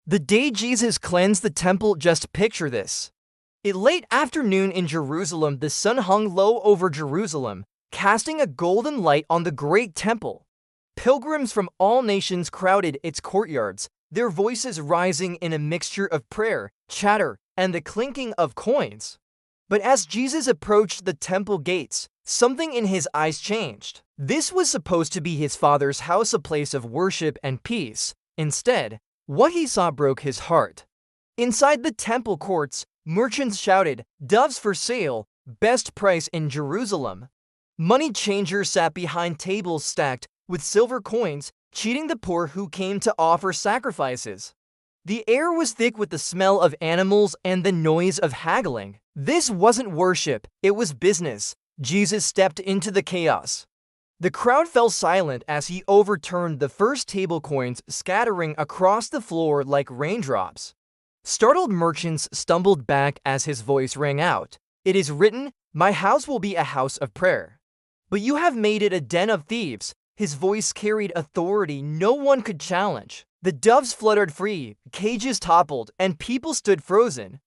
The day Jesus cleansed the temple, just picture this. At late afternoon in Jerusalem, the sun hung low over Jerusalem, casting a golden light on the great temple. Pilgrims from all nations crowded its courtyards, their voices rising in a mixture of prayer, chatter, and the clinking of coins. But as Jesus approached the temple gates, something in his eyes changed. This was supposed to be his Father's house, a place of worship and peace. Instead, what he saw broke his heart. Inside the temple courts, merchants shouted, "Doves for sale, best price in Jerusalem." Money changers sat behind tables stacked with silver coins, cheating the poor who came to offer sacrifices. The air was thick with the smell of animals and the noise of haggling. This wasn't worship, it was business. Jesus stepped into the chaos. The crowd fell silent as he overturned the first table coins, scattering across the floor like raindrops. Startled merchants stumbled back as his voice rang out. "It is written, 'My house will be a house of prayer.' But you have made it a den of thieves." His voice carried authority no one could challenge. The doves fluttered free, cages toppled, and people stood frozen.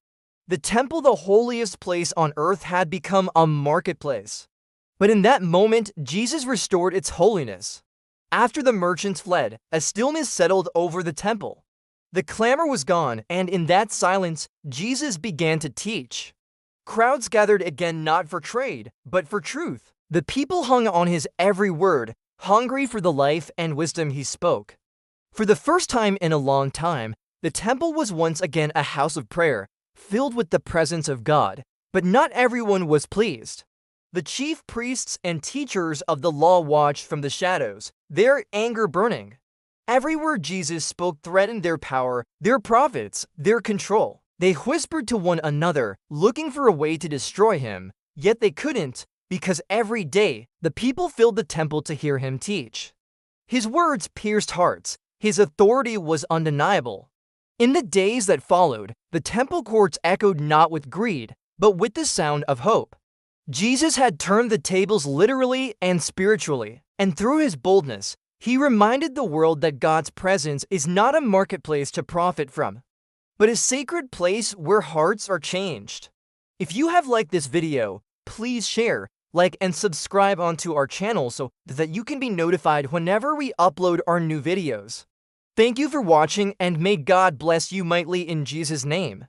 The temple, the holiest place on earth, had become a marketplace. But in that moment, Jesus restored its holiness. After the merchants fled, a stillness settled over the temple. The clamor was gone, and in that silence, Jesus began to teach. Crowds gathered again, not for trade, but for truth. The people hung on his every word, hungry for the life and wisdom he spoke. For the first time in a long time, the temple was once again a house of prayer, filled with the presence of God. But not everyone was pleased. The chief priests and teachers of the law watched from the shadows, their anger burning. Every word Jesus spoke threatened their power, their profits, their control. They whispered to one another, looking for a way to destroy him, yet they couldn't, because every day, the people filled the temple to hear him teach. His words pierced hearts. His authority was undeniable. In the days that followed, the temple courts echoed not with greed, but with the sound of hope. Jesus had turned the tables literally and spiritually, and through his boldness, he reminded the world that God's presence is not a marketplace to profit from, but a sacred place where hearts are changed. If you have liked this video, please share, like, and subscribe onto our channel so that you can be notified whenever we upload our new videos. Thank you for watching, and may God bless you mightily in Jesus' name.